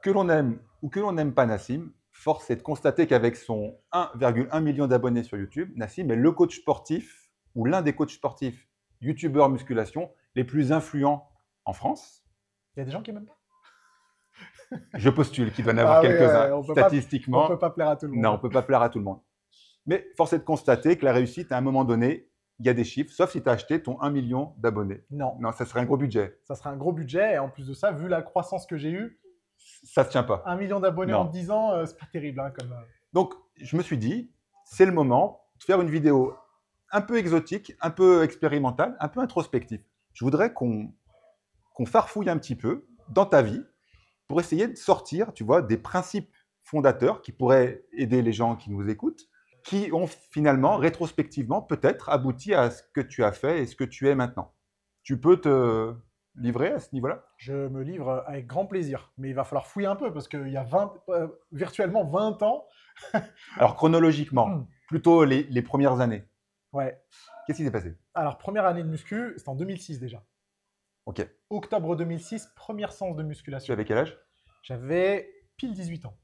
Que l'on aime ou que l'on n'aime pas Nassim, force est de constater qu'avec son 1,1 million d'abonnés sur YouTube, Nassim est le coach sportif ou l'un des coachs sportifs youtubeurs musculation les plus influents en France. Il y a des gens qui m'aiment pas. Je postule qu'il doit en avoir Ah oui, quelques-uns. on Statistiquement, peut pas plaire à tout le monde. non, on ne peut pas plaire à tout le monde. Mais force est de constater que la réussite, à un moment donné, il y a des chiffres, sauf si tu as acheté ton 1 million d'abonnés. Non, Non, ça serait un gros budget. ça serait un gros budget. Et en plus de ça, vu la croissance que j'ai eue, Ça ne se tient pas. 1 million d'abonnés en Non. 10 ans, c'est pas terrible. Hein, comme, Donc, je me suis dit, c'est le moment de faire une vidéo un peu exotique, un peu expérimentale, un peu introspective. Je voudrais qu'on farfouille un petit peu dans ta vie pour essayer de sortir, tu vois, des principes fondateurs qui pourraient aider les gens qui nous écoutent, qui ont finalement, rétrospectivement, peut-être abouti à ce que tu as fait et ce que tu es maintenant. Tu peux te livrer à ce niveau-là? Je me livre avec grand plaisir. Mais il va falloir fouiller un peu parce qu'il y a virtuellement 20 ans. Alors, chronologiquement, plutôt les premières années. Ouais. Qu'est-ce qui s'est passé? Alors, première année de muscu, c'était en 2006 déjà. Ok. Octobre 2006, première séance de Tu musculation. avais quel âge? J'avais pile 18 ans.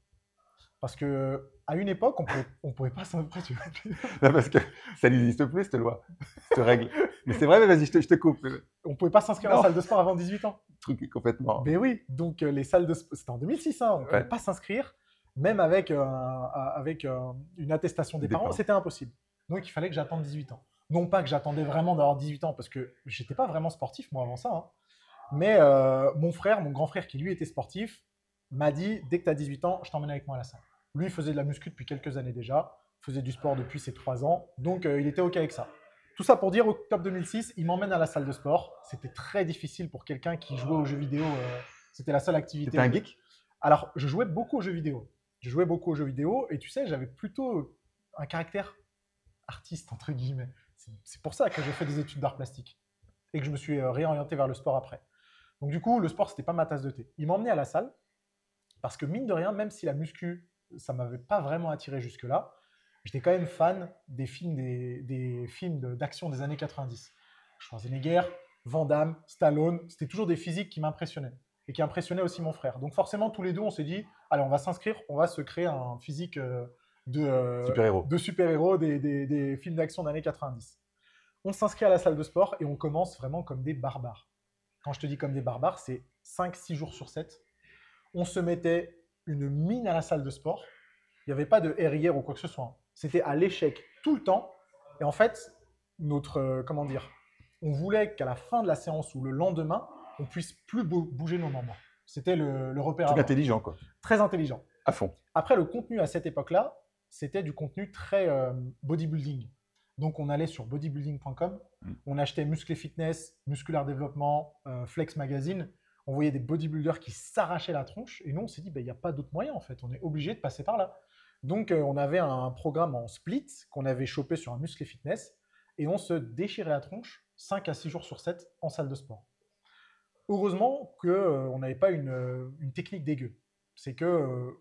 Parce que à une époque, on pouvait pas s'impressionner. Non, parce que ça n'existe plus, cette loi, cette règle. Mais c'est vrai, mais vas-y, je te coupe. On pouvait pas s'inscrire à la Non. salle de sport avant 18 ans. Truc complètement. Mais oui, donc les salles de sport, c'était en 2006, hein, on ne pouvait Ouais. pas s'inscrire, même avec, une attestation des parents, c'était impossible. Donc il fallait que j'attende 18 ans. Non pas que j'attendais vraiment d'avoir 18 ans, parce que j'étais pas vraiment sportif moi avant ça, hein. Mais mon grand frère qui lui était sportif, m'a dit, dès que tu as 18 ans, je t'emmène avec moi à la salle. Lui, il faisait de la muscu depuis quelques années déjà, faisait du sport depuis ses 3 ans, donc il était OK avec ça. Tout ça pour dire, octobre 2006, il m'emmène à la salle de sport. C'était très difficile pour quelqu'un qui jouait aux jeux vidéo. C'était la seule activité. T'étais un geek? Alors, je jouais beaucoup aux jeux vidéo. Je jouais beaucoup aux jeux vidéo et tu sais, j'avais plutôt un caractère artiste, entre guillemets. C'est pour ça que j'ai fait des études d'art plastique et que je me suis réorienté vers le sport après. Donc du coup, le sport, c'était pas ma tasse de thé. Il m'emmenait à la salle parce que mine de rien, même si la muscu, ça m'avait pas vraiment attiré jusque-là, j'étais quand même fan des films d'action des années 90. Schwarzenegger, Van Damme, Stallone, c'était toujours des physiques qui m'impressionnaient et qui impressionnaient aussi mon frère. Donc forcément, tous les deux, on s'est dit, allez, on va s'inscrire, on va se créer un physique Super-héros. de super-héros des films d'action des années 90. On s'inscrit à la salle de sport et on commence vraiment comme des barbares. Quand je te dis comme des barbares, c'est 5-6 jours sur 7. On se mettait une mine à la salle de sport. Il n'y avait pas de RIR ou quoi que ce soit. C'était à l'échec tout le temps. Et en fait, comment dire, on voulait qu'à la fin de la séance ou le lendemain, on puisse plus bouger nos membres. C'était le repère. Truc intelligent, quoi. Très intelligent. À fond. Après, le contenu à cette époque-là, c'était du contenu très bodybuilding. Donc, on allait sur bodybuilding.com, on achetait Muscle et Fitness, Musculaire Développement, Flex Magazine. On voyait des bodybuilders qui s'arrachaient la tronche. Et nous, on s'est dit, il n'y a pas d'autre moyen, en fait. On est obligé de passer par là. Donc, on avait un programme en split qu'on avait chopé sur un Muscle et Fitness. Et on se déchirait la tronche 5 à 6 jours sur 7 en salle de sport. Heureusement qu'on n'avait pas une technique dégueu. C'est que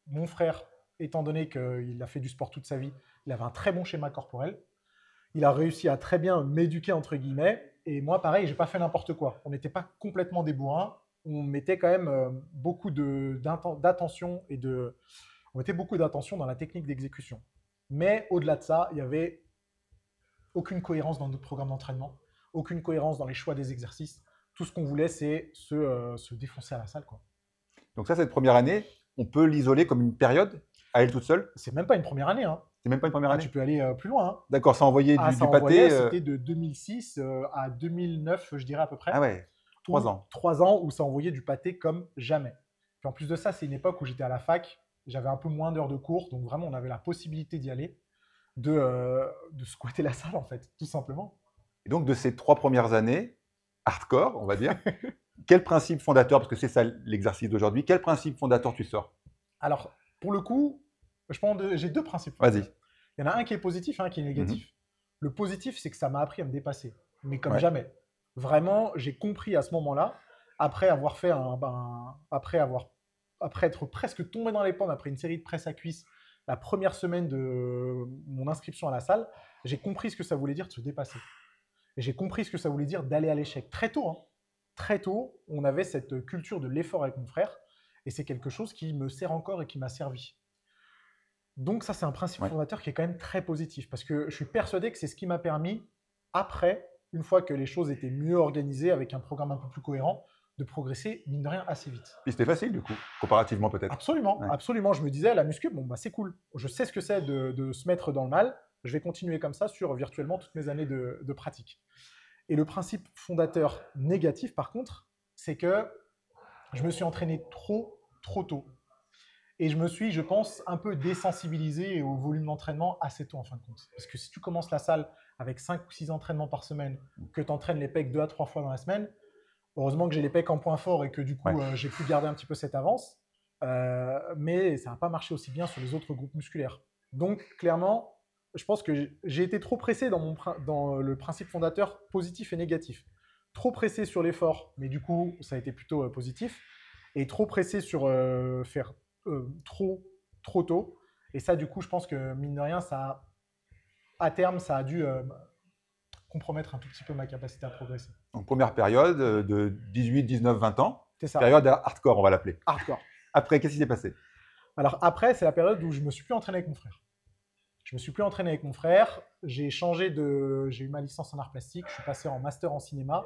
mon frère, étant donné qu'il a fait du sport toute sa vie, il avait un très bon schéma corporel. Il a réussi à très bien m'éduquer, entre guillemets. Et moi, pareil, j'ai pas fait n'importe quoi. On n'était pas complètement des bourrins. On mettait quand même beaucoup d'attention on mettait beaucoup d'attention dans la technique d'exécution. Mais au-delà de ça, il y avait aucune cohérence dans notre programme d'entraînement, aucune cohérence dans les choix des exercices. Tout ce qu'on voulait, c'est se défoncer à la salle, quoi. Donc ça, cette première année, on peut l'isoler comme une période à elle toute seule? C'est même pas une première année, hein. C'est même pas une première année? Tu peux aller plus loin, hein. D'accord, ça envoyait du ça pâté. envoyait, c'était de 2006 à 2009, je dirais à peu près. Ah ouais, 3 ans. 3 ans où ça envoyait du pâté comme jamais. Puis en plus de ça, c'est une époque où j'étais à la fac, j'avais un peu moins d'heures de cours, donc vraiment, on avait la possibilité d'y aller, de squatter la salle, en fait, tout simplement. Et donc, de ces 3 premières années, hardcore, on va dire, quel principe fondateur, parce que c'est ça l'exercice d'aujourd'hui, quel principe fondateur tu sors? Alors, pour le coup, j'ai 2 principes. Vas-y. Il y en a un qui est positif, un qui est négatif. Le positif, c'est que ça m'a appris à me dépasser, mais comme Ouais. jamais. Vraiment, j'ai compris à ce moment-là, après avoir fait après être presque tombé dans les pommes après une série de presse à cuisse, la première semaine de mon inscription à la salle, j'ai compris ce que ça voulait dire de se dépasser. Et j'ai compris ce que ça voulait dire d'aller à l'échec très tôt, hein. Très tôt, on avait cette culture de l'effort avec mon frère. Et c'est quelque chose qui me sert encore et qui m'a servi. Donc ça, c'est un principe Ouais. fondateur qui est quand même très positif, parce que je suis persuadé que c'est ce qui m'a permis, après, une fois que les choses étaient mieux organisées, avec un programme un peu plus cohérent, de progresser, mine de rien, assez vite. Puis c'était facile, du coup, comparativement peut-être. Absolument, Ouais. absolument. Je me disais, la muscu, bon, bah, c'est cool. Je sais ce que c'est de se mettre dans le mal. Je vais continuer comme ça sur virtuellement toutes mes années de pratique. Et le principe fondateur négatif, par contre, c'est que je me suis entraîné trop tôt. Et je me suis, je pense, un peu désensibilisé au volume d'entraînement assez tôt en fin de compte. Parce que si tu commences la salle avec 5 ou 6 entraînements par semaine, que tu entraînes les pecs 2 à 3 fois dans la semaine, heureusement que j'ai les pecs en point fort et que du coup, Ouais. j'ai pu garder un petit peu cette avance. Mais ça n'a pas marché aussi bien sur les autres groupes musculaires. Donc, clairement, je pense que j'ai été trop pressé dans le principe fondateur positif et négatif. Trop pressé sur l'effort, mais du coup, ça a été plutôt positif. Et trop pressé sur faire trop tôt. Et ça, du coup, je pense que, mine de rien, à terme, ça a dû compromettre un tout petit peu ma capacité à progresser. Donc, première période de 18, 19, 20 ans. C'est ça, Période hardcore, on va l'appeler. hardcore. Après, qu'est-ce qui s'est passé? Alors après, c'est la période où je me suis plus entraîné avec mon frère. Je me suis plus entraîné avec mon frère. J'ai eu ma licence en art plastique. Je suis passé en master en cinéma.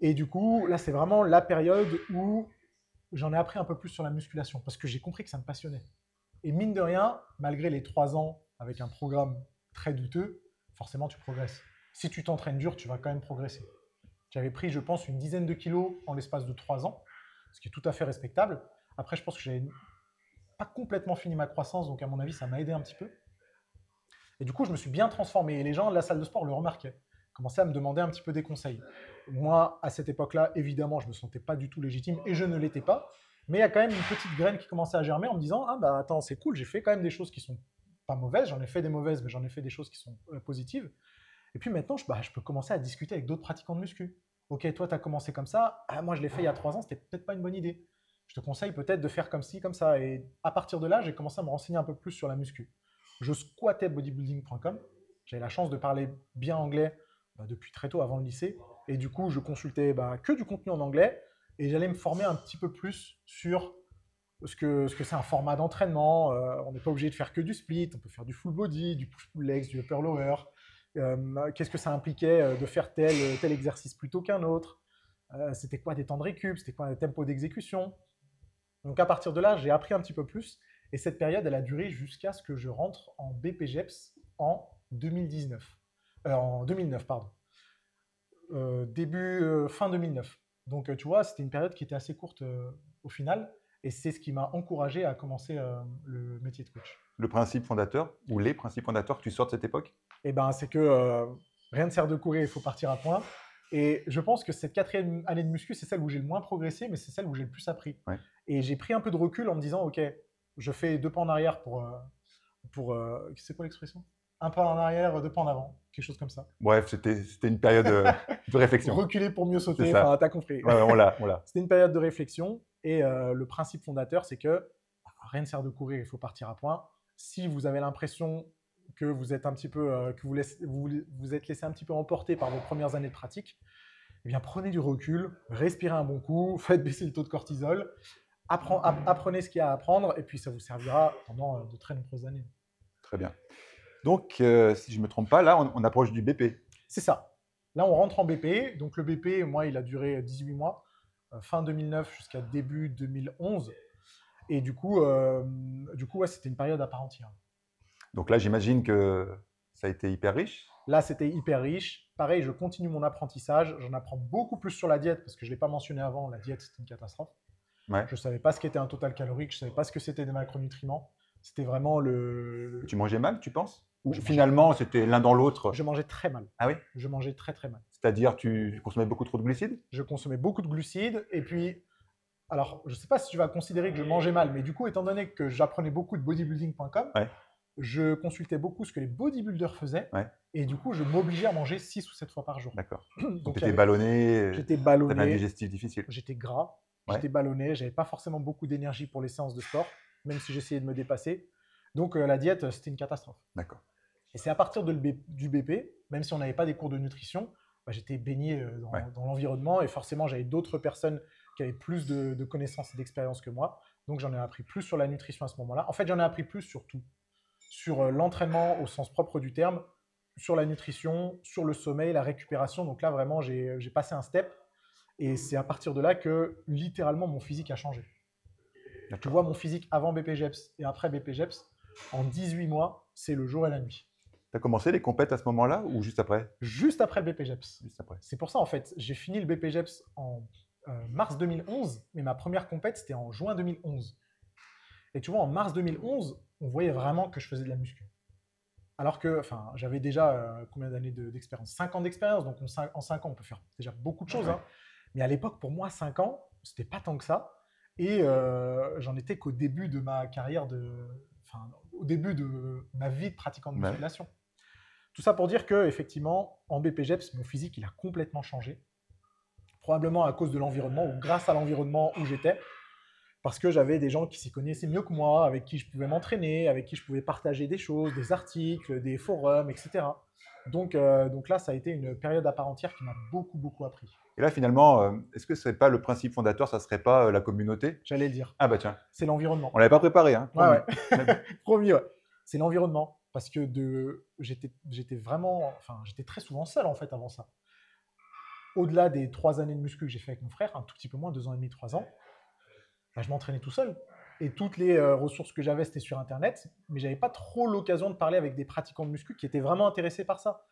Et du coup, là, c'est vraiment la période où j'en ai appris un peu plus sur la musculation parce que j'ai compris que ça me passionnait. Et mine de rien, malgré les 3 ans avec un programme très douteux, forcément, tu progresses. Si tu t'entraînes dur, tu vas quand même progresser. J'avais pris, je pense, une dizaine de kilos en l'espace de 3 ans, ce qui est tout à fait respectable. Après, je pense que j'avais pas complètement fini ma croissance, donc à mon avis, ça m'a aidé un petit peu. Et du coup, je me suis bien transformé. Et les gens de la salle de sport le remarquaient. Ils commençaient à me demander un petit peu des conseils. Moi, à cette époque-là, évidemment, je ne me sentais pas du tout légitime et je ne l'étais pas. Mais il y a quand même une petite graine qui commençait à germer en me disant: ah bah attends, c'est cool, j'ai fait quand même des choses qui sont pas mauvaises. J'en ai fait des mauvaises, mais j'en ai fait des choses qui sont positives. Et puis maintenant, je peux commencer à discuter avec d'autres pratiquants de muscu. Ok, toi, tu as commencé comme ça. Ah, moi, je l'ai fait il y a 3 ans, c'était peut-être pas une bonne idée. Je te conseille peut-être de faire comme ci, comme ça. Et à partir de là, j'ai commencé à me renseigner un peu plus sur la muscu. Je squattais bodybuilding.com. J'avais la chance de parler bien anglais depuis très tôt, avant le lycée. Et du coup, je consultais que du contenu en anglais. Et j'allais me former un petit peu plus sur ce que c'est un format d'entraînement. On n'est pas obligé de faire que du split. On peut faire du full body, du push-pull legs, du upper-lower. Qu'est-ce que ça impliquait de faire tel exercice plutôt qu'un autre. C'était quoi des temps de récup, c'était quoi des tempos d'exécution. Donc à partir de là, j'ai appris un petit peu plus. Et cette période, elle a duré jusqu'à ce que je rentre en BPGEPS en 2019. En 2009, pardon. Fin 2009. Donc tu vois, c'était une période qui était assez courte au final. Et c'est ce qui m'a encouragé à commencer le métier de coach. Le principe fondateur ou les principes fondateurs que tu sors de cette époque? Eh ben, c'est que rien ne sert de courir, il faut partir à point. Et je pense que cette 4e année de muscu, c'est celle où j'ai le moins progressé, mais c'est celle où j'ai le plus appris. Ouais. Et j'ai pris un peu de recul en me disant, ok, je fais 2 pas en arrière c'est quoi l'expression? Un pas en arrière, 2 pas en avant, quelque chose comme ça. Bref, c'était une période de réflexion. Reculer pour mieux sauter, C'est ça. enfin, t'as compris. Ouais, on l'a. C'était une période de réflexion. Et le principe fondateur, c'est que rien ne sert de courir, il faut partir à point. Si vous avez l'impression que vous êtes un petit peu, que vous êtes laissé un petit peu emporter par vos premières années de pratique, eh bien prenez du recul, respirez un bon coup, faites baisser le taux de cortisol, apprenez ce qu'il y a à apprendre, et puis ça vous servira pendant de très nombreuses années. Très bien. Donc, si je ne me trompe pas, là, on approche du BP. C'est ça. Là, on rentre en BP. Donc le BP, moi, il a duré 18 mois, fin 2009 jusqu'à début 2011. Et du coup, ouais, c'était une période à part entière. Donc là, j'imagine que ça a été hyper riche. Là, c'était hyper riche. Pareil, je continue mon apprentissage. J'en apprends beaucoup plus sur la diète parce que je ne l'ai pas mentionné avant. La diète, c'était une catastrophe. Ouais. Je ne savais pas ce qu'était un total calorique. Je ne savais pas ce que c'était des macronutriments. C'était vraiment Tu mangeais mal, tu penses? Ou Je finalement, c'était l'un dans l'autre? Je mangeais très mal. Ah oui? Je mangeais très, très mal. C'est-à-dire, tu consommais beaucoup trop de glucides? Je consommais beaucoup de glucides. Et puis, alors, je ne sais pas si tu vas considérer que je mangeais mal, mais du coup, étant donné que j'apprenais beaucoup de bodybuilding.com, Ouais. je consultais beaucoup ce que les bodybuilders faisaient. Ouais. Et du coup, je m'obligeais à manger 6 ou 7 fois par jour. D'accord. Donc, tu étais ballonné, j'étais tu avais un ballonné, digestif difficile. j'étais gras, Ouais. j'étais ballonné, j'avais pas forcément beaucoup d'énergie pour les séances de sport, même si j'essayais de me dépasser. Donc, la diète, c'était une catastrophe. D'accord. Et c'est à partir du BP, même si on n'avait pas des cours de nutrition, j'étais baigné dans l'environnement et forcément, j'avais d'autres personnes qui avait plus de connaissances et d'expérience que moi. Donc, j'en ai appris plus sur la nutrition à ce moment-là. En fait, j'en ai appris plus sur tout. Sur l'entraînement au sens propre du terme, sur la nutrition, sur le sommeil, la récupération. Donc là, vraiment, j'ai passé un step. Et c'est à partir de là que, littéralement, mon physique a changé. Tu vois, mon physique avant BPGEPS et après BPGEPS, en 18 mois, c'est le jour et la nuit. Tu as commencé les compètes à ce moment-là ou juste après? Juste après le BPGEPS. Juste après. C'est pour ça, en fait, j'ai fini le BPGEPS en mars 2011, mais ma première compète, c'était en juin 2011. Et tu vois, en mars 2011, on voyait vraiment que je faisais de la muscu. Alors que j'avais déjà combien d'années d'expérience? 5 ans d'expérience, donc en 5 ans, on peut faire déjà beaucoup de choses. Ouais. Hein. Mais à l'époque, pour moi, 5 ans, c'était pas tant que ça. Et j'en étais qu'au début de ma carrière, au début de ma vie de pratiquant de musculation. Ouais. Tout ça pour dire que, effectivement, en BPGEPS, mon physique, il a complètement changé. Probablement à cause de l'environnement ou grâce à l'environnement où j'étais. Parce que j'avais des gens qui s'y connaissaient mieux que moi, avec qui je pouvais m'entraîner, avec qui je pouvais partager des choses, des articles, des forums, etc. Donc là, ça a été une période à part entière qui m'a beaucoup, beaucoup appris. Et là, finalement, est-ce que ce serait pas le principe fondateur, ça serait pas la communauté? J'allais le dire. Ah bah tiens. C'est l'environnement. On l'avait pas préparé, hein. Ouais. Promis, ouais. C'est l'environnement. Parce que j'étais très souvent seul, en fait, avant ça. Au-delà des 3 années de muscu que j'ai fait avec mon frère, un tout petit peu moins, 2 ans et demi, 3 ans, je m'entraînais tout seul. Et toutes les ressources que j'avais, c'était sur Internet. Mais je n'avais pas trop l'occasion de parler avec des pratiquants de muscu qui étaient vraiment intéressés par ça.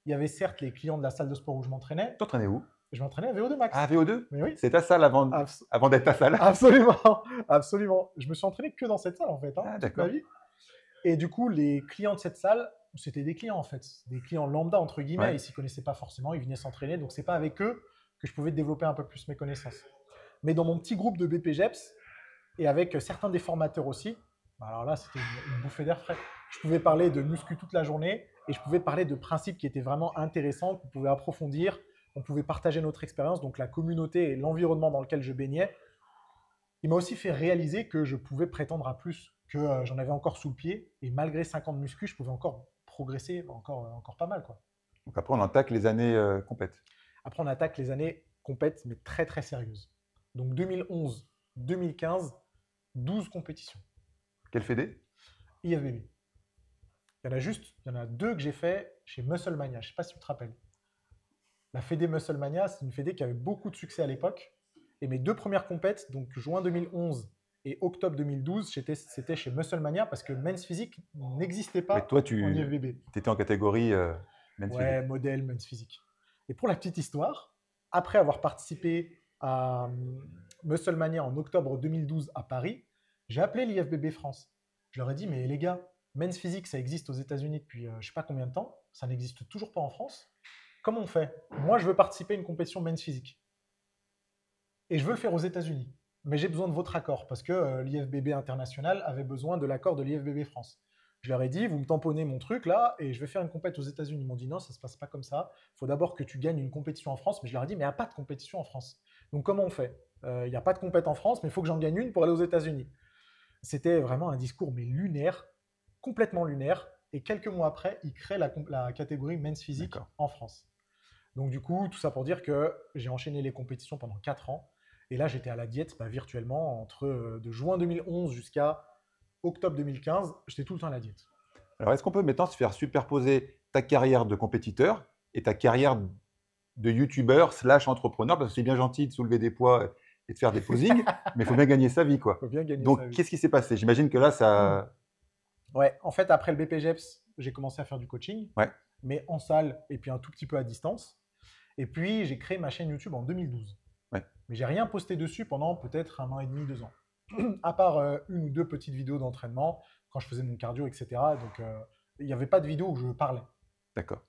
Il y avait certes les clients de la salle de sport où je m'entraînais. T'entraînais où? Je m'entraînais à VO2 Max. Ah, VO2? Mais oui. C'est ta salle avant d'être ta salle? Absolument, absolument. Je me suis entraîné que dans cette salle, en fait, toute ma vie. Et du coup, les clients de cette salle, c'était des clients, en fait. Des clients lambda, entre guillemets. Ouais. Ils ne s'y connaissaient pas forcément, ils venaient s'entraîner. Donc, ce n'est pas avec eux que je pouvais développer un peu plus mes connaissances. Mais dans mon petit groupe de BPGEPS, et avec certains des formateurs aussi, alors là, c'était une bouffée d'air frais. Je pouvais parler de muscu toute la journée et je pouvais parler de principes qui étaient vraiment intéressants, qu'on pouvait approfondir, on pouvait partager notre expérience. Donc, la communauté et l'environnement dans lequel je baignais, il m'a aussi fait réaliser que je pouvais prétendre à plus, que j'en avais encore sous le pied. Et malgré 5 ans de muscu, je pouvais encore progresser, encore pas mal, quoi. Donc après, on attaque les années compètes. Après, on attaque les années compètes, mais très, très sérieuses. Donc, 2011, 2015, 12 compétitions. Quelle fédé? IFBB. Il y en a 2 que j'ai fait chez Musclemania. Je ne sais pas si tu te rappelles. La fédé Musclemania, c'est une fédé qui avait beaucoup de succès à l'époque. Et mes 2 premières compètes, donc juin 2011 et octobre 2012, c'était chez Musclemania parce que Men's Physique n'existait pas. Mais toi, en IFBB. Tu étais en catégorie Men's Physique. Ouais, modèle Men's Physique. Et pour la petite histoire, après avoir participé à Musclemania en octobre 2012 à Paris, j'ai appelé l'IFBB France. Je leur ai dit, mais les gars, Men's Physique, ça existe aux États-Unis depuis je ne sais pas combien de temps, ça n'existe toujours pas en France. Comment on fait? Moi, je veux participer à une compétition Men's Physique. Et je veux le faire aux États-Unis. Mais j'ai besoin de votre accord parce que l'IFBB international avait besoin de l'accord de l'IFBB France. Je leur ai dit, vous me tamponnez mon truc là et je vais faire une compétition aux États-Unis. Ils m'ont dit non, ça ne se passe pas comme ça. Il faut d'abord que tu gagnes une compétition en France. Mais je leur ai dit, mais il n'y a pas de compétition en France. Donc comment on fait? Il n'y a pas de compète en France, mais il faut que j'en gagne une pour aller aux États-Unis. C'était vraiment un discours mais lunaire, complètement lunaire. Et quelques mois après, ils créent la catégorie Men's Physique en France. Donc du coup, tout ça pour dire que j'ai enchaîné les compétitions pendant 4 ans. Et là, j'étais à la diète virtuellement de juin 2011 jusqu'à octobre 2015. J'étais tout le temps à la diète. Alors, est-ce qu'on peut maintenant se faire superposer ta carrière de compétiteur et ta carrière de youtubeur / entrepreneur? Parce que c'est bien gentil de soulever des poids et de faire des posings, mais il faut bien gagner sa vie, quoi. Faut bien gagner Donc, sa vie. Qu'est-ce qui s'est passé? J'imagine que là, ça… Ouais, en fait, après le BPGEPS, j'ai commencé à faire du coaching, ouais. mais en salle et puis un tout petit peu à distance. Et puis, j'ai créé ma chaîne YouTube en 2012. Ouais. Mais j'ai rien posté dessus pendant peut-être 1 an et demi, 2 ans. À part 1 ou 2 petites vidéos d'entraînement quand je faisais mon cardio, etc. Donc, il n'y avait pas de vidéo où je parlais. D'accord.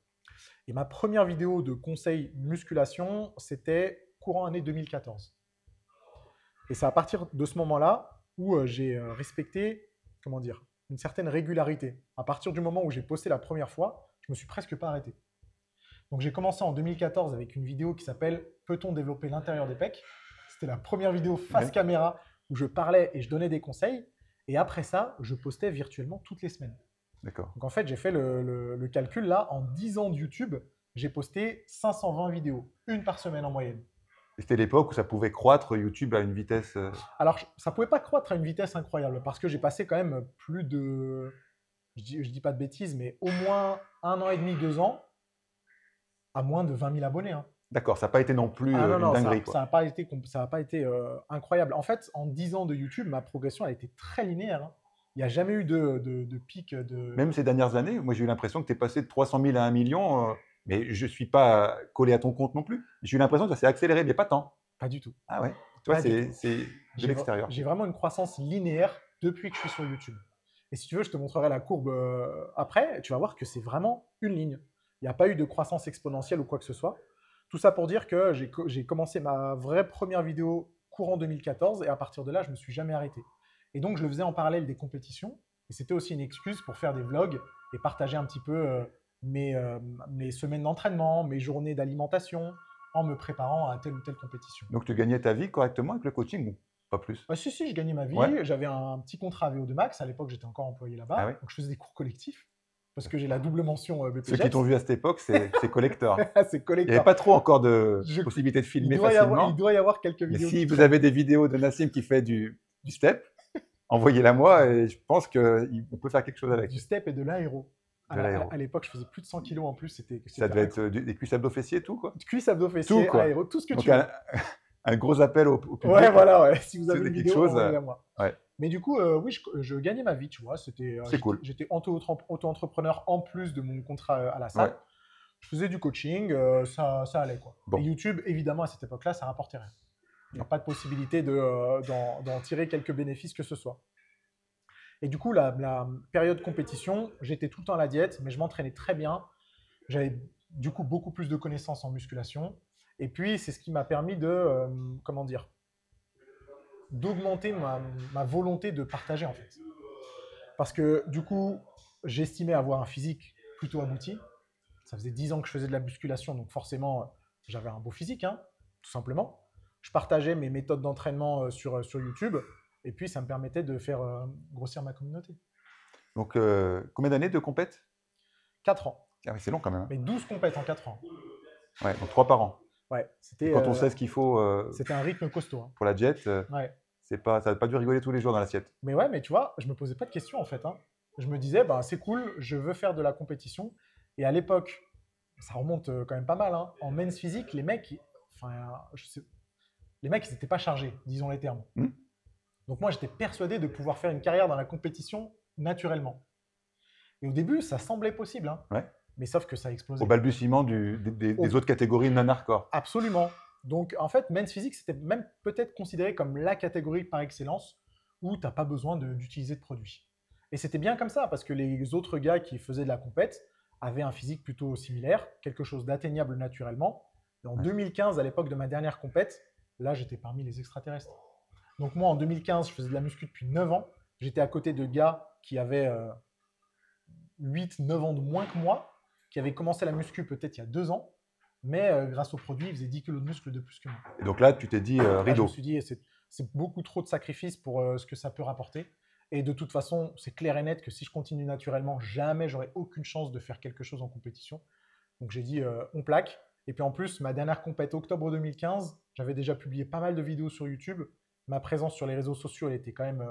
Et ma première vidéo de conseil musculation, c'était courant année 2014. Et c'est à partir de ce moment-là où j'ai respecté, une certaine régularité. À partir du moment où j'ai posté la première fois, je me suis presque pas arrêté. Donc j'ai commencé en 2014 avec une vidéo qui s'appelle « Peut-on développer l'intérieur des pecs ?» C'était la première vidéo face caméra où je parlais et je donnais des conseils. Et après ça, je postais virtuellement toutes les semaines. D'accord. Donc en fait, j'ai fait le calcul là. En 10 ans de YouTube, j'ai posté 520 vidéos, 1 par semaine en moyenne. C'était l'époque où ça pouvait croître YouTube à une vitesse. Alors, ça pouvait pas croître à une vitesse incroyable parce que j'ai passé quand même plus de, je dis pas de bêtises, mais au moins 1 an et demi, 2 ans à moins de 20 000 abonnés, hein. D'accord, ça n'a pas été non plus Ah non, une non, dinguerie, ça quoi. n'a pas été, ça a pas été incroyable. En fait, en 10 ans de YouTube, ma progression a été très linéaire, hein. Il n'y a jamais eu de pic de. Même ces dernières années, moi j'ai eu l'impression que tu es passé de 300 000 à 1 million, mais je ne suis pas collé à ton compte non plus. J'ai eu l'impression que ça s'est accéléré, mais pas tant. Pas du tout. Ah ouais, toi Pas du tout. c'est de l'extérieur. J'ai vraiment une croissance linéaire depuis que je suis sur YouTube. Et si tu veux, je te montrerai la courbe après. Tu vas voir que c'est vraiment une ligne. Il n'y a pas eu de croissance exponentielle ou quoi que ce soit. Tout ça pour dire que j'ai commencé ma vraie première vidéo courant 2014 et à partir de là, je ne me suis jamais arrêté. Et donc, je le faisais en parallèle des compétitions. Et c'était aussi une excuse pour faire des vlogs et partager un petit peu mes semaines d'entraînement, mes journées d'alimentation en me préparant à telle ou telle compétition. Donc tu gagnais ta vie correctement avec le coaching ou pas plus? Ah, si, si, je gagnais ma vie. Ouais. J'avais un petit contrat VO2 Max. À l'époque, j'étais encore employé là-bas. Ah ouais. Donc, je faisais des cours collectifs parce que j'ai la double mention Ceux qui BPJEPS. t'ont vu à cette époque, c'est collector. C'est Il n'y collector. avait pas trop encore de Je- possibilité de Il filmer doit facilement. il doit y avoir quelques Mais vidéos. si qui vous traînent. avez des vidéos de Nassim qui fait du step, envoyez-la moi et je pense qu'on peut faire quelque chose avec. Du step et de l'aéro. De l'aéro. À l'époque, je faisais plus de 100 kilos en plus. Ça devait être des cuisses abdos fessiers, tout quoi. cuisse, abdos, fessiers, Tout, quoi. aéro, tout ce que Donc tu veux. un gros appel au public. Ouais, voilà, ouais. Si vous avez C'était une quelque vidéo, chose, envoyez-la moi. ouais. Mais du coup, oui, je gagnais ma vie, tu vois. C'est cool. J'étais auto-entrepreneur en plus de mon contrat à la salle. Ouais. Je faisais du coaching, ça allait quoi. Bon. Et YouTube, évidemment, à cette époque-là, ça rapportait rien. Il n'y a pas de possibilité d'en tirer quelques bénéfices que ce soit. Et du coup, la période compétition, j'étais tout le temps à la diète, mais je m'entraînais très bien. J'avais du coup beaucoup plus de connaissances en musculation. Et puis, c'est ce qui m'a permis de, comment dire, d'augmenter ma volonté de partager en fait. Parce que du coup, j'estimais avoir un physique plutôt abouti. Ça faisait 10 ans que je faisais de la musculation, donc forcément, j'avais un beau physique, hein, tout simplement. Je partageais mes méthodes d'entraînement sur YouTube, et puis ça me permettait de faire grossir ma communauté. Donc combien d'années de compète? 4 ans, Ah oui, c'est long quand même. Hein. mais 12 compètes en 4 ans. Ouais, donc 3 par an. Ouais, Et quand on sait ce qu'il faut c'était un rythme costaud, hein. pour la jet, Ouais. ça n'a pas dû rigoler tous les jours dans l'assiette. Mais ouais, mais tu vois, je me posais pas de questions en fait, hein. Je me disais, bah, c'est cool, je veux faire de la compétition. Et à l'époque, ça remonte quand même pas mal, hein. En men's physique, les mecs, les mecs, ils n'étaient pas chargés, disons les termes. Donc moi, j'étais persuadé de pouvoir faire une carrière dans la compétition naturellement. Et au début, ça semblait possible, hein. Ouais. Mais sauf que ça a explosé. Au balbutiement des autres catégories non-hardcore. Absolument. Donc en fait, men's physique, c'était même peut-être considéré comme la catégorie par excellence où tu n'as pas besoin d'utiliser de produits. Et c'était bien comme ça, parce que les autres gars qui faisaient de la compète avaient un physique plutôt similaire, quelque chose d'atteignable naturellement. Et en 2015, à l'époque de ma dernière compète, là, j'étais parmi les extraterrestres. Donc moi, en 2015, je faisais de la muscu depuis 9 ans. J'étais à côté de gars qui avaient 8-9 ans de moins que moi, qui avaient commencé la muscu peut-être il y a 2 ans, mais grâce aux produits, ils faisaient 10 kilos de muscle de plus que moi. Et donc là, tu t'es dit Là, je rideau. me suis dit, c'est beaucoup trop de sacrifices pour ce que ça peut rapporter. Et de toute façon, c'est clair et net que si je continue naturellement, jamais j'aurai aucune chance de faire quelque chose en compétition. Donc j'ai dit, on plaque. Et puis en plus, ma dernière compète, octobre 2015, j'avais déjà publié pas mal de vidéos sur YouTube. Ma présence sur les réseaux sociaux, elle était quand même,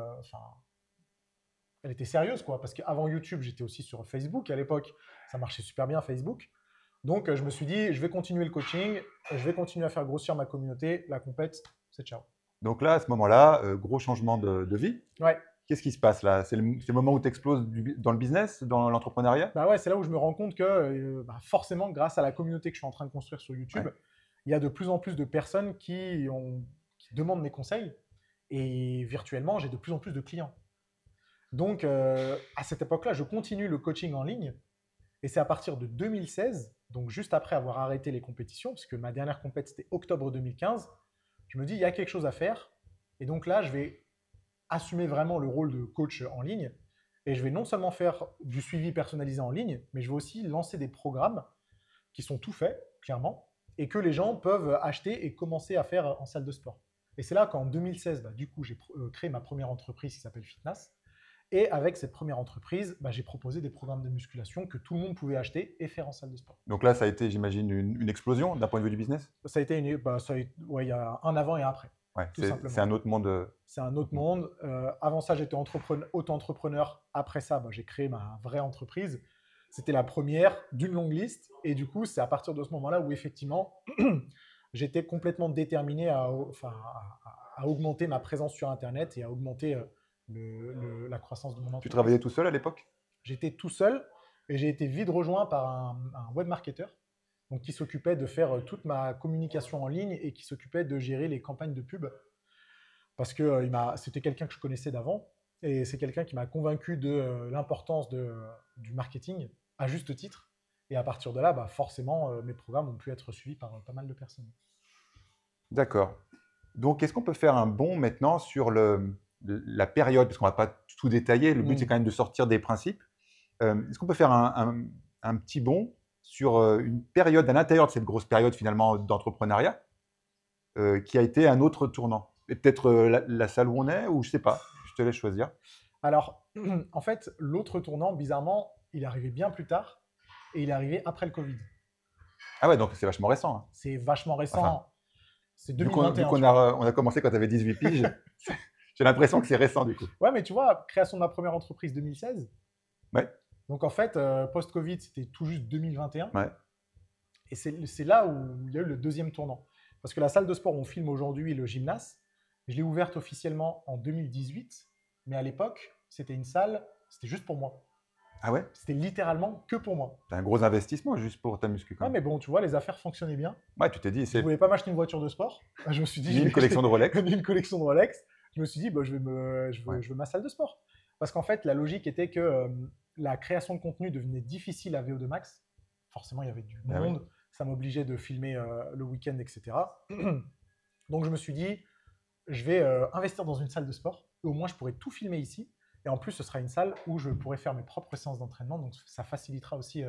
elle était sérieuse, quoi. Parce qu'avant YouTube, j'étais aussi sur Facebook à l'époque. Ça marchait super bien, Facebook. Donc je me suis dit, je vais continuer le coaching, je vais continuer à faire grossir ma communauté. La compète, c'est ciao. Donc là, à ce moment-là, gros changement de vie. Ouais. Qu'est-ce qui se passe là? C'est le moment où tu exploses dans le business, dans l'entrepreneuriat? Bah ouais, c'est là où je me rends compte que forcément, grâce à la communauté que je suis en train de construire sur YouTube, il y a de plus en plus de personnes qui demandent mes conseils. Et virtuellement, j'ai de plus en plus de clients. Donc, à cette époque-là, je continue le coaching en ligne. Et c'est à partir de 2016, donc juste après avoir arrêté les compétitions, parce que ma dernière compète, c'était octobre 2015, je me dis, il y a quelque chose à faire. Et donc là, je vais assumer vraiment le rôle de coach en ligne. Et je vais non seulement faire du suivi personnalisé en ligne, mais je vais aussi lancer des programmes qui sont tout faits, clairement, et que les gens peuvent acheter et commencer à faire en salle de sport. Et c'est là qu'en 2016, du coup, j'ai créé ma première entreprise qui s'appelle Fitness. Et avec cette première entreprise, j'ai proposé des programmes de musculation que tout le monde pouvait acheter et faire en salle de sport. Donc là, ça a été, j'imagine, une explosion d'un point de vue du business. Ça a été il y a un avant et un après, Ouais, tout simplement. c'est un autre monde. C'est un autre monde. Avant ça, j'étais auto-entrepreneur. Après ça, j'ai créé ma vraie entreprise. C'était la première d'une longue liste. Et du coup, c'est à partir de ce moment-là où effectivement, j'étais complètement déterminé à augmenter ma présence sur Internet et à augmenter la croissance de mon entreprise. Tu travaillais tout seul à l'époque? J'étais tout seul et j'ai été vite rejoint par un web marketer donc, qui s'occupait de faire toute ma communication en ligne et qui s'occupait de gérer les campagnes de pub. Parce que c'était quelqu'un que je connaissais d'avant et c'est quelqu'un qui m'a convaincu de l'importance du marketing à juste titre. Et à partir de là, forcément, mes programmes ont pu être suivis par pas mal de personnes. D'accord. Donc, est-ce qu'on peut faire un bond maintenant sur la période, parce qu'on ne va pas tout détailler, le but c'est quand même de sortir des principes. Est-ce qu'on peut faire un petit bond sur une période à l'intérieur de cette grosse période finalement d'entrepreneuriat qui a été un autre tournant? Et peut-être la salle où on est, ou je ne sais pas, je te laisse choisir. Alors, en fait, l'autre tournant, bizarrement, il est arrivé bien plus tard et il est arrivé après le Covid. Ah ouais, donc c'est vachement récent. Hein. C'est vachement récent. Enfin, c'est 2021. Du coup, on a commencé quand tu avais 18 piges. J'ai l'impression que c'est récent du coup. Ouais, mais tu vois, création de ma première entreprise 2016. Ouais. Donc en fait, post-Covid, c'était tout juste 2021. Ouais. Et c'est là où il y a eu le deuxième tournant. Parce que la salle de sport où on filme aujourd'hui, le gymnase, je l'ai ouverte officiellement en 2018. Mais à l'époque, c'était une salle, c'était juste pour moi. Ah ouais? C'était littéralement que pour moi. C'est un gros investissement juste pour ta muscu. Ouais, mais bon, tu vois, les affaires fonctionnaient bien. Ouais, tu t'es dit. Je ne voulais pas m'acheter une voiture de sport. Je me suis dit. Ni une collection de Rolex. Ni une collection de Rolex. Je me suis dit, je veux ma salle de sport. Parce qu'en fait, la logique était que la création de contenu devenait difficile à VO2 Max. Forcément, il y avait du monde. Oui. Ça m'obligeait de filmer le week-end, etc. Donc, je me suis dit, je vais investir dans une salle de sport. Au moins, je pourrais tout filmer ici. Et en plus, ce sera une salle où je pourrai faire mes propres séances d'entraînement. Donc, ça facilitera aussi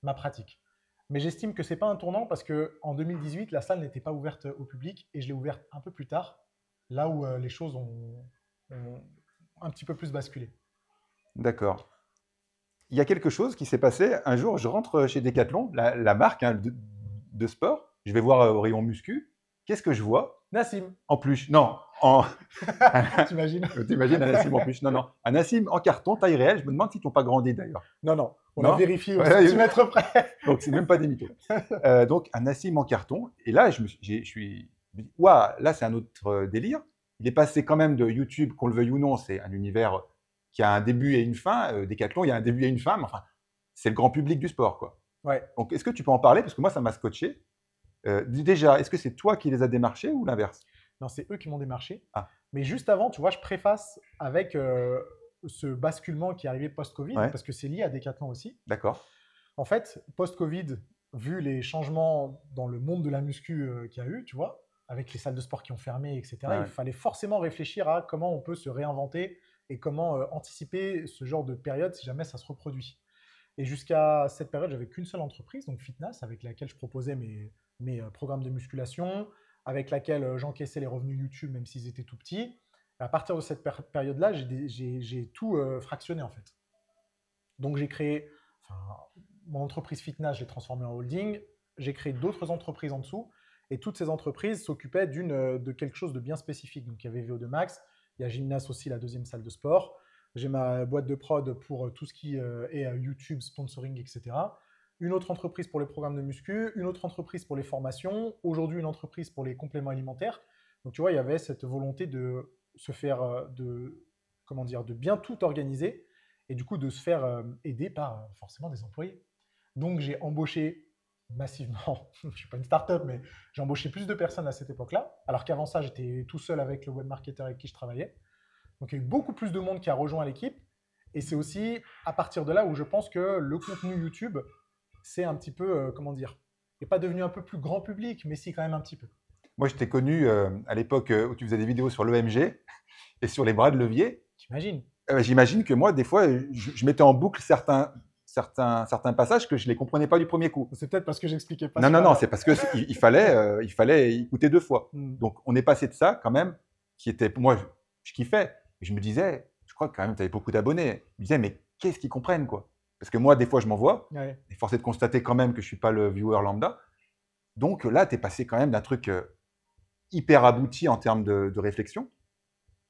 ma pratique. Mais j'estime que ce n'est pas un tournant parce qu'en 2018, la salle n'était pas ouverte au public et je l'ai ouverte un peu plus tard, là où les choses ont un petit peu plus basculé. D'accord. Il y a quelque chose qui s'est passé. Un jour, je rentre chez Decathlon, la marque de sport. Je vais voir au rayon muscu. Qu'est-ce que je vois? Nassim. En plus, non. T'imagines? T'imagines un Nassim en plus? Non. Un Nassim en carton, taille réelle. Je me demande si tu n'ont pas grandi d'ailleurs. Non. On a vérifié au centimètre près. Donc, c'est même pas des mythos. Donc, un Nassim en carton. Et là, je suis dit, waouh, là, c'est un autre délire. Il est passé quand même de YouTube, qu'on le veuille ou non, c'est un univers qui a un début et une fin. Decathlon, il y a un début et une fin, mais enfin, c'est le grand public du sport, quoi. Ouais. Donc, est-ce que tu peux en parler? Parce que moi, ça m'a scotché. Déjà, est-ce que c'est toi qui les as démarchés ou l'inverse? Non, c'est eux qui m'ont démarché. Ah. Mais juste avant, tu vois, je préface avec ce basculement qui est arrivé post-Covid, parce que c'est lié à Decathlon aussi. D'accord. En fait, post-Covid, vu les changements dans le monde de la muscu qu'il y a eu, tu vois, avec les salles de sport qui ont fermé, etc., il fallait forcément réfléchir à comment on peut se réinventer et comment anticiper ce genre de période si jamais ça se reproduit. Et jusqu'à cette période, j'avais qu'une seule entreprise, donc Fitness, avec laquelle je proposais mes programmes de musculation, avec laquelle j'encaissais les revenus YouTube, même s'ils étaient tout petits. Et à partir de cette période-là, j'ai tout fractionné, en fait. Donc, j'ai créé mon entreprise Fitness, je l'ai transformée en holding. J'ai créé d'autres entreprises en dessous. Et toutes ces entreprises s'occupaient de quelque chose de bien spécifique. Donc, il y avait VO2 Max, il y a Gymnase aussi, la deuxième salle de sport. J'ai ma boîte de prod pour tout ce qui est YouTube, sponsoring, etc. Une autre entreprise pour les programmes de muscu, une autre entreprise pour les formations, aujourd'hui une entreprise pour les compléments alimentaires. Donc tu vois, il y avait cette volonté de se faire, de bien tout organiser et du coup de se faire aider par forcément des employés. Donc j'ai embauché massivement, je ne suis pas une start-up, mais j'ai embauché plus de personnes à cette époque-là, alors qu'avant ça, j'étais tout seul avec le web marketer avec qui je travaillais. Donc il y a eu beaucoup plus de monde qui a rejoint l'équipe et c'est aussi à partir de là où je pense que le contenu YouTube, c'est un petit peu, il n'est pas devenu un peu plus grand public, mais si quand même un petit peu. Moi, je t'ai connu à l'époque où tu faisais des vidéos sur l'EMG et sur les bras de levier. T'imagines? J'imagine que moi, des fois, je mettais en boucle certains passages que je ne les comprenais pas du premier coup. C'est peut-être parce que j'expliquais pas. Non, c'est parce qu'il fallait écouter deux fois. Donc, on est passé de ça quand même, qui était, moi, je kiffais. Je me disais, je crois que quand même, tu avais beaucoup d'abonnés. Je me disais, mais qu'est-ce qu'ils comprennent, quoi? Parce que moi, des fois, je m'envoie, Ouais. et force est de constater quand même que je ne suis pas le viewer lambda. Donc là, tu es passé quand même d'un truc hyper abouti en termes de réflexion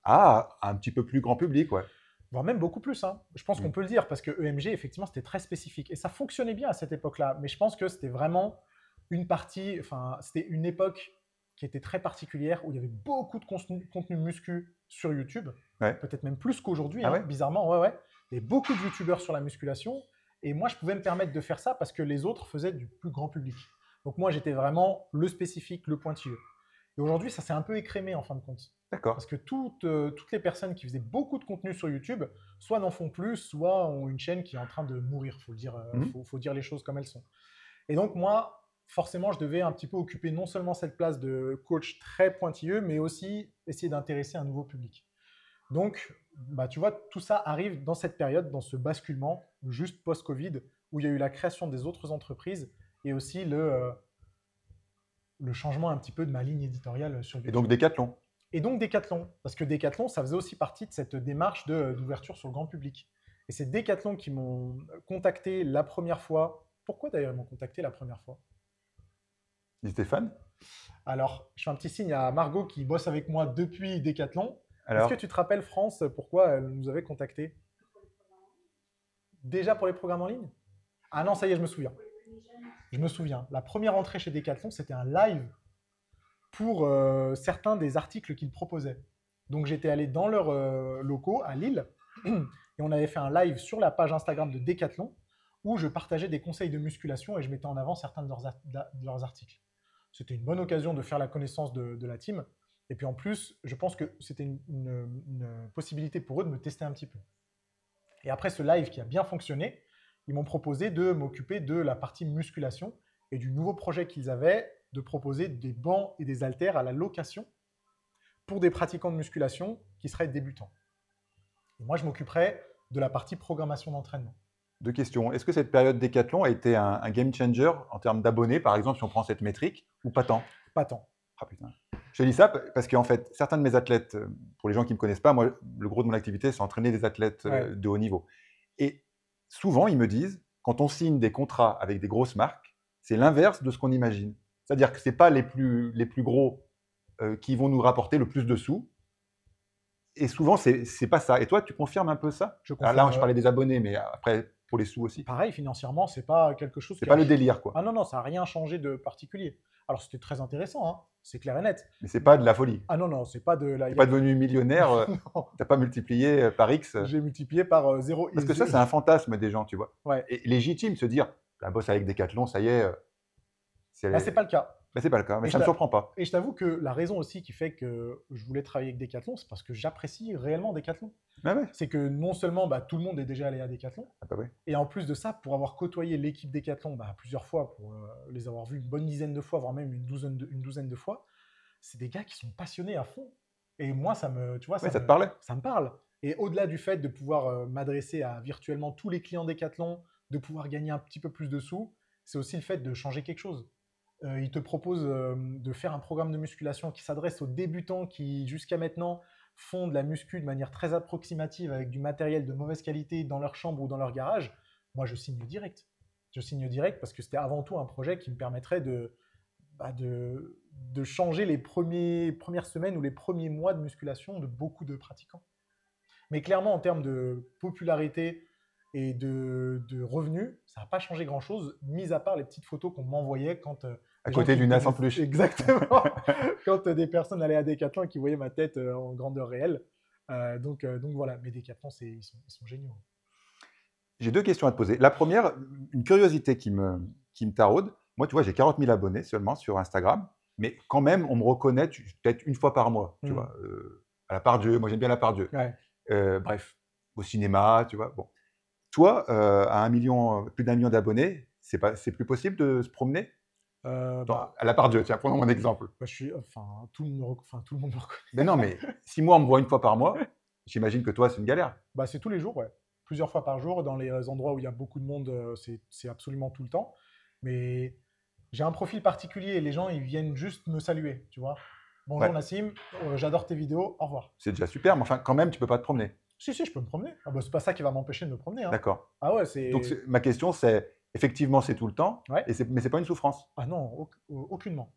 à un petit peu plus grand public, ouais. Voire même beaucoup plus, hein. Je pense qu'on peut le dire, parce que EMG, effectivement, c'était très spécifique. Et ça fonctionnait bien à cette époque-là. Mais je pense que c'était vraiment une partie, enfin, c'était une époque qui était très particulière, où il y avait beaucoup de contenu muscu sur YouTube, Ouais. peut-être même plus qu'aujourd'hui, Ah hein, ouais bizarrement, ouais, ouais. Il y avait beaucoup de YouTubeurs sur la musculation, et moi, je pouvais me permettre de faire ça parce que les autres faisaient du plus grand public. Donc moi, j'étais vraiment le spécifique, le pointilleux. Et aujourd'hui, ça s'est un peu écrémé en fin de compte. D'accord. Parce que toutes les personnes qui faisaient beaucoup de contenu sur YouTube, soit n'en font plus, soit ont une chaîne qui est en train de mourir. Il faut le dire, faut dire les choses comme elles sont. Et donc moi, forcément, je devais un petit peu occuper non seulement cette place de coach très pointilleux, mais aussi essayer d'intéresser un nouveau public. Donc, bah, tu vois, tout ça arrive dans cette période, dans ce basculement, juste post-Covid, où il y a eu la création des autres entreprises et aussi le changement un petit peu de ma ligne éditoriale sur YouTube. Et donc Decathlon. Et donc Decathlon, parce que Decathlon, ça faisait aussi partie de cette démarche d'ouverture sur le grand public. Et c'est Decathlon qui m'ont contacté la première fois. Pourquoi d'ailleurs ils m'ont contacté la première fois? Dis Stéphane. Alors, je fais un petit signe à Margot qui bosse avec moi depuis Decathlon. Est-ce Alors, que tu te rappelles, France, pourquoi elle nous avait contacté? Déjà pour les programmes en ligne? Ah non, ça y est, je me souviens. Je me souviens. La première entrée chez Decathlon, c'était un live pour certains des articles qu'ils proposaient. Donc j'étais allé dans leurs locaux à Lille et on avait fait un live sur la page Instagram de Decathlon où je partageais des conseils de musculation et je mettais en avant certains de leurs articles. C'était une bonne occasion de faire la connaissance de la team. Et puis en plus, je pense que c'était une possibilité pour eux de me tester un petit peu. Et après ce live qui a bien fonctionné, ils m'ont proposé de m'occuper de la partie musculation et du nouveau projet qu'ils avaient de proposer des bancs et des haltères à la location pour des pratiquants de musculation qui seraient débutants. Et moi, je m'occuperais de la partie programmation d'entraînement. deux questions. Est-ce que cette période Decathlon a été un game changer en termes d'abonnés, par exemple, si on prend cette métrique, ou pas tant? Pas tant. Ah putain. Je te dis ça parce qu'en fait, certains de mes athlètes, pour les gens qui ne me connaissent pas, moi, le gros de mon activité, c'est entraîner des athlètes Ouais. de haut niveau. Et souvent, ils me disent, quand on signe des contrats avec des grosses marques, c'est l'inverse de ce qu'on imagine. C'est-à-dire que ce n'est pas les plus gros qui vont nous rapporter le plus de sous. Et souvent, c'est pas ça. Et toi, tu confirmes un peu ça? Je Alors là, confirme. je parlais des abonnés, mais après, pour les sous aussi. Pareil, financièrement, c'est pas quelque chose C'est qui pas a- le délire, quoi. Ah non, non, ça n'a rien changé de particulier. Alors c'était très intéressant, hein, c'est clair et net. Mais c'est pas de la folie. Ah non, non, c'est pas de la. T'es pas devenu millionnaire, Non, t'as pas multiplié par X. j'ai multiplié par 0. Parce que ça, c'est un fantasme des gens, tu vois. Ouais. Et légitime se dire, la bosse avec Decathlon, ça y est. Bah, c'est pas le cas. Bah, c'est pas le cas, mais Et ça je me t'a- surprend pas. Et je t'avoue que la raison aussi qui fait que je voulais travailler avec Decathlon, c'est parce que j'apprécie réellement Decathlon. Ah ouais. C'est que non seulement bah, tout le monde est déjà allé à Decathlon, Ah bah ouais. et en plus de ça, pour avoir côtoyé l'équipe Decathlon bah, plusieurs fois, pour les avoir vus une bonne dizaine de fois, voire même une douzaine de fois, c'est des gars qui sont passionnés à fond. Et moi, tu vois, Ouais, ça te parlait. ça me parle. Et au-delà du fait de pouvoir m'adresser à virtuellement tous les clients Decathlon, de pouvoir gagner un petit peu plus de sous, c'est aussi le fait de changer quelque chose. Ils te proposent de faire un programme de musculation qui s'adresse aux débutants qui, jusqu'à maintenant, font de la muscu de manière très approximative avec du matériel de mauvaise qualité dans leur chambre ou dans leur garage. Moi, je signe direct. Je signe direct parce que c'était avant tout un projet qui me permettrait de changer les premières semaines ou les premiers mois de musculation de beaucoup de pratiquants. Mais clairement, en termes de popularité et de revenus, ça n'a pas changé grand-chose, mis à part les petites photos qu'on m'envoyait quand À des gens côté qui d'une me as en connaissent- peluche. Exactement. Quand des personnes allaient à Decathlon et qui voyaient ma tête en grandeur réelle. Donc voilà, mais Decathlon, ils sont géniaux. J'ai deux questions à te poser. La première, une curiosité qui me taraude. Moi, tu vois, j'ai 40 000 abonnés seulement sur Instagram, mais quand même, on me reconnaît peut-être une fois par mois, tu vois, à la part Dieu. Moi, j'aime bien la part Dieu. Ouais. Bref, au cinéma, tu vois. Bon. Toi, à plus d'un million d'abonnés, c'est plus possible de se promener à la part Dieu, tiens, prenons mon exemple. Tout le monde me reconnaît. Mais non, mais si moi, on me voit une fois par mois, j'imagine que toi, c'est une galère. Bah, c'est tous les jours, ouais. Plusieurs fois par jour. Dans les endroits où il y a beaucoup de monde, c'est absolument tout le temps. Mais j'ai un profil particulier et les gens, ils viennent juste me saluer, tu vois. Bonjour Ouais. Nassim, j'adore tes vidéos, au revoir. C'est déjà super, mais enfin, quand même, tu peux pas te promener. Si, si, je peux me promener. Ah bah, c'est pas ça qui va m'empêcher de me promener, hein. D'accord. Ah ouais, c'est. Donc, ma question, c'est effectivement, c'est tout le temps, Ouais. mais c'est pas une souffrance. Ah non, aucunement.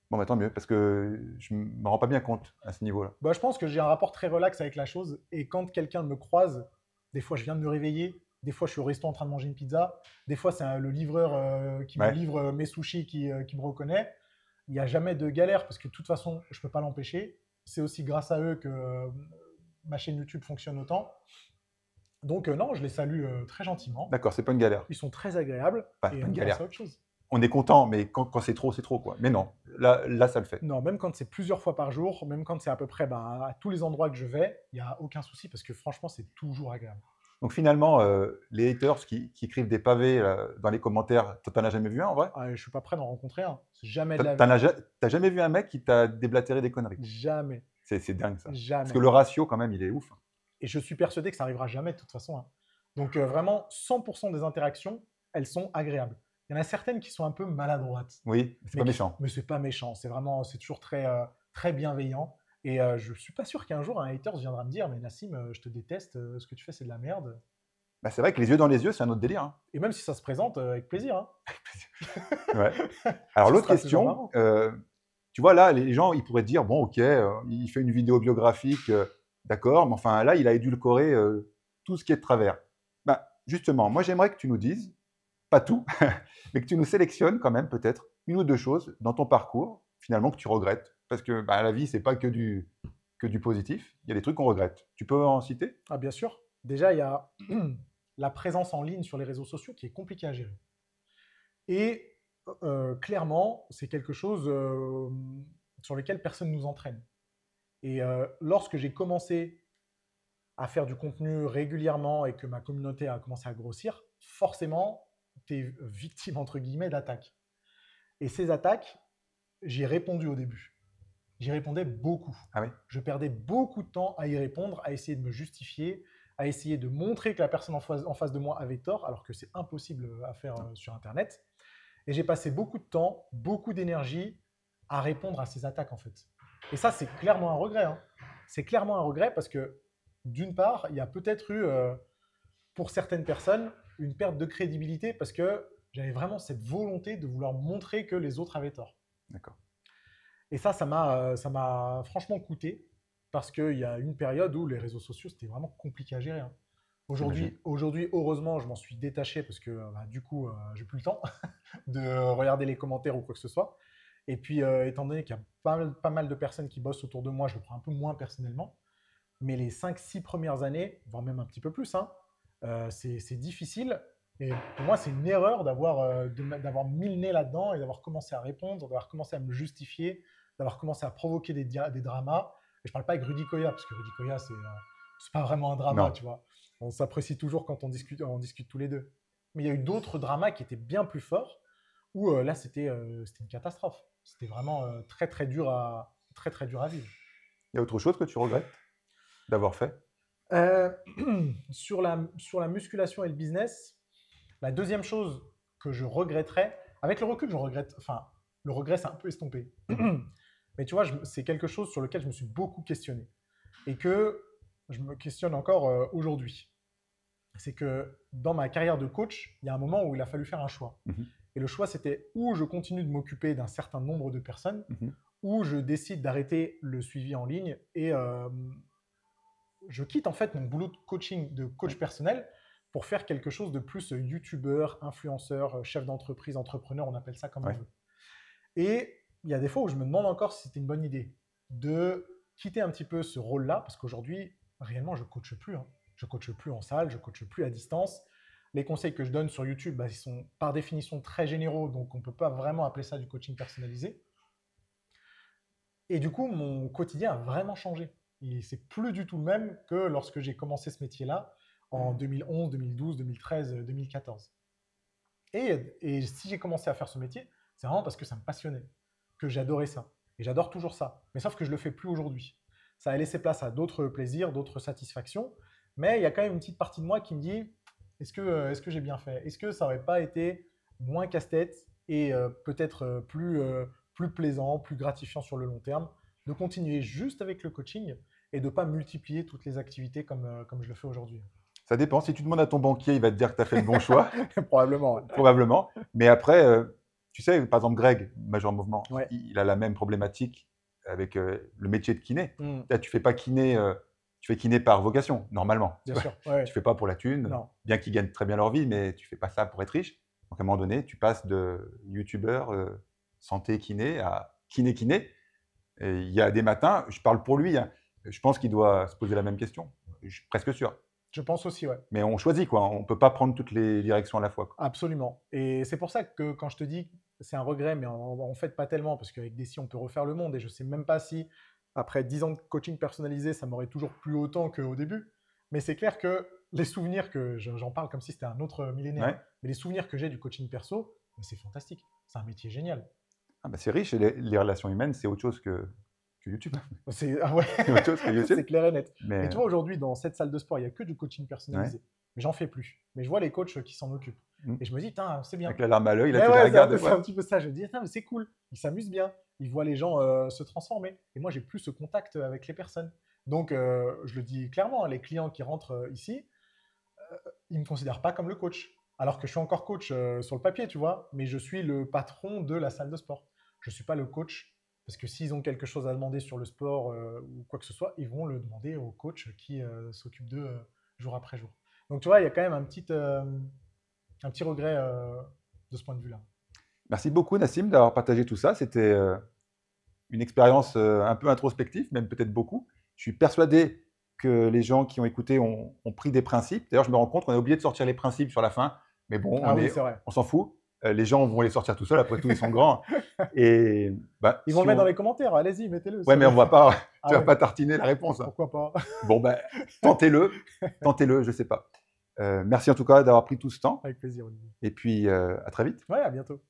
Bon, bah, tant mieux, parce que je ne me rends pas bien compte à ce niveau-là. Bah, je pense que j'ai un rapport très relax avec la chose. Et quand quelqu'un me croise, des fois je viens de me réveiller, des fois je suis au resto en train de manger une pizza, des fois c'est le livreur qui me Ouais. livre mes sushis qui me reconnaît. Il n'y a jamais de galère parce que de toute façon, je ne peux pas l'empêcher. C'est aussi grâce à eux que ma chaîne YouTube fonctionne autant. Donc non, je les salue très gentiment. D'accord, c'est pas une galère. Ils sont très agréables Enfin, et pas une on passe galère. à autre chose. On est content, mais quand c'est trop, quoi. Mais non, là, ça le fait. Non, même quand c'est plusieurs fois par jour, même quand c'est à peu près à tous les endroits que je vais, il n'y a aucun souci parce que franchement, c'est toujours agréable. Donc finalement, les haters qui écrivent des pavés dans les commentaires, t'en as jamais vu un en vrai? Ah, je suis pas prêt d'en rencontrer un. C'est jamais de la vie. T'as jamais vu un mec qui t'a déblatéré des conneries? Jamais. C'est dingue ça. Parce Jamais. que le ratio, quand même, il est ouf. Et je suis persuadé que ça arrivera jamais de toute façon, hein. Donc vraiment, 100% des interactions, elles sont agréables. Il y en a certaines qui sont un peu maladroites. Oui, c'est pas méchant. Mais c'est pas méchant. C'est vraiment, c'est toujours très, très bienveillant. Et je suis pas sûr qu'un jour un hater viendra me dire, mais Nassim, je te déteste, ce que tu fais c'est de la merde. Bah, c'est vrai que les yeux dans les yeux, c'est un autre délire, hein. Et même si ça se présente, avec plaisir, hein. Ouais. Alors Ça l'autre sera toujours question, marrant. tu vois là, les gens, ils pourraient te dire, bon, ok, il fait une vidéo biographique, d'accord, mais enfin là, il a édulcoré tout ce qui est de travers. Bah, justement, moi j'aimerais que tu nous dises, pas tout, mais que tu nous sélectionnes quand même peut-être une ou deux choses dans ton parcours, finalement, que tu regrettes. Parce que bah, la vie, c'est pas que du positif, il y a des trucs qu'on regrette. Tu peux en citer? Ah, bien sûr. Déjà, il y a la présence en ligne sur les réseaux sociaux qui est compliquée à gérer. Et clairement, c'est quelque chose sur lequel personne ne nous entraîne. Et lorsque j'ai commencé à faire du contenu régulièrement et que ma communauté a commencé à grossir, forcément, tu es victime, entre guillemets, d'attaques. Et ces attaques, j'y ai répondu au début. J'y répondais beaucoup. Ah oui? Je perdais beaucoup de temps à y répondre, à essayer de me justifier, à essayer de montrer que la personne en face de moi avait tort, alors que c'est impossible à faire sur Internet. Et j'ai passé beaucoup de temps, beaucoup d'énergie à répondre à ces attaques, en fait. Et ça, c'est clairement un regret, hein. C'est clairement un regret parce que, d'une part, il y a peut-être eu, pour certaines personnes, une perte de crédibilité parce que j'avais vraiment cette volonté de vouloir montrer que les autres avaient tort. D'accord. Et ça m'a franchement coûté parce qu'il y a une période où les réseaux sociaux, c'était vraiment compliqué à gérer, hein. J'imagine. Aujourd'hui, heureusement, je m'en suis détaché parce que bah, du coup, j'ai plus le temps de regarder les commentaires ou quoi que ce soit. Et puis, étant donné qu'il y a pas mal de personnes qui bossent autour de moi, je le prends un peu moins personnellement. Mais les 5-6 premières années, voire même un petit peu plus, hein, c'est difficile. Et pour moi, c'est une erreur d'avoir mis le nez là-dedans et d'avoir commencé à répondre, d'avoir commencé à me justifier, d'avoir commencé à provoquer des dramas. Et je ne parle pas avec Rudy Koya, parce que Rudy Koya, c'est pas vraiment un drama, Non. tu vois. On s'apprécie toujours quand on discute tous les deux. Mais il y a eu d'autres dramas qui étaient bien plus forts, où là, c'était une catastrophe. C'était vraiment très, très dur à vivre. Il y a autre chose que tu regrettes d'avoir fait? Euh, sur la musculation et le business, la deuxième chose que je regretterais, avec le recul, je regrette, enfin, le regret c'est un peu estompé. Mais tu vois, c'est quelque chose sur lequel je me suis beaucoup questionné et que je me questionne encore aujourd'hui. C'est que dans ma carrière de coach, il y a un moment où il a fallu faire un choix. Mhm. Et le choix, c'était où je continue de m'occuper d'un certain nombre de personnes, Mhm. ou je décide d'arrêter le suivi en ligne et je quitte en fait mon boulot de coaching, de coach personnel pour faire quelque chose de plus youtubeur, influenceur, chef d'entreprise, entrepreneur, on appelle ça comme on Ouais. veut. Et il y a des fois où je me demande encore si c'était une bonne idée de quitter un petit peu ce rôle-là, parce qu'aujourd'hui, réellement, je ne coache plus, hein. Je ne coache plus en salle, je ne coache plus à distance. Les conseils que je donne sur YouTube, bah, ils sont par définition très généraux, donc on ne peut pas vraiment appeler ça du coaching personnalisé. Et du coup, mon quotidien a vraiment changé. Et c'est plus du tout le même que lorsque j'ai commencé ce métier-là en 2011, 2012, 2013, 2014. Et si j'ai commencé à faire ce métier, c'est vraiment parce que ça me passionnait, que j'adorais ça. Et j'adore toujours ça. Mais sauf que je ne le fais plus aujourd'hui. Ça a laissé place à d'autres plaisirs, d'autres satisfactions. Mais il y a quand même une petite partie de moi qui me dit, est-ce que j'ai bien fait? Est-ce que ça n'aurait pas été moins casse-tête et peut-être plus plaisant, plus gratifiant sur le long terme de continuer juste avec le coaching et de ne pas multiplier toutes les activités comme je le fais aujourd'hui. Ça dépend. Si tu demandes à ton banquier, il va te dire que tu as fait le bon choix, Probablement. Ouais. probablement. Mais après, tu sais, par exemple, Greg, Major Mouvement, Ouais. il a la même problématique avec le métier de kiné. Mm. Là, tu fais pas kiné, tu fais kiné par vocation, normalement. Bien Tu sûr. Ouais. ne fais pas pour la thune, Non. bien qu'ils gagnent très bien leur vie, mais tu fais pas ça pour être riche. Donc, à un moment donné, tu passes de youtubeur santé kiné à kiné. Et il y a des matins, je parle pour lui, hein, je pense qu'il doit se poser la même question. Je suis presque sûr. Je pense aussi, ouais. Mais on choisit, quoi. On ne peut pas prendre toutes les directions à la fois, quoi. Absolument. Et c'est pour ça que quand je te dis c'est un regret, mais en fait pas tellement, parce qu'avec Desi, on peut refaire le monde. Et je ne sais même pas si, après 10 ans de coaching personnalisé, ça m'aurait toujours plu autant qu'au début. Mais c'est clair que les souvenirs j'en parle comme si c'était un autre millénaire, Ouais. mais les souvenirs que j'ai du coaching perso, c'est fantastique. C'est un métier génial. Ah bah, c'est riche et les relations humaines, c'est autre chose que YouTube. Ah ouais, C'est autre chose que YouTube. c'est clair et net. Mais Mais tu vois, aujourd'hui, dans cette salle de sport, il n'y a que du coaching personnalisé. Mais j'en fais plus. Mais je vois les coachs qui s'en occupent. Mm. Et je me dis, putain, c'est bien. avec la larme à l'œil, là, Mais tu ouais, les regardes. c'est un petit peu ça. Je me dis, putain, mais c'est cool. Ils s'amusent bien. Ils voient les gens se transformer. Et moi, j'ai plus ce contact avec les personnes. Donc, je le dis clairement, les clients qui rentrent ici, ils ne me considèrent pas comme le coach. Alors que je suis encore coach sur le papier, tu vois. Mais je suis le patron de la salle de sport. Je ne suis pas le coach. Parce que s'ils ont quelque chose à demander sur le sport ou quoi que ce soit, ils vont le demander au coach qui s'occupe d'eux jour après jour. Donc, tu vois, il y a quand même un petit regret de ce point de vue-là. Merci beaucoup, Nassim, d'avoir partagé tout ça. C'était une expérience un peu introspective, même peut-être beaucoup. Je suis persuadé que les gens qui ont écouté ont pris des principes. D'ailleurs, je me rends compte qu'on a oublié de sortir les principes sur la fin. Mais bon, Oui, c'est vrai. on s'en fout. Les gens vont les sortir tout seuls. Après tout, ils sont grands. Et, bah, Ils vont le mettre dans les commentaires. Allez-y, mettez-le. Ouais, mais on va pas, Ah tu vas ouais. pas tartiner la réponse, hein. Pourquoi pas? Bon, ben, tentez-le, je sais pas. Merci en tout cas d'avoir pris tout ce temps. Avec plaisir, Olivier. Et puis, à très vite. Ouais, à bientôt.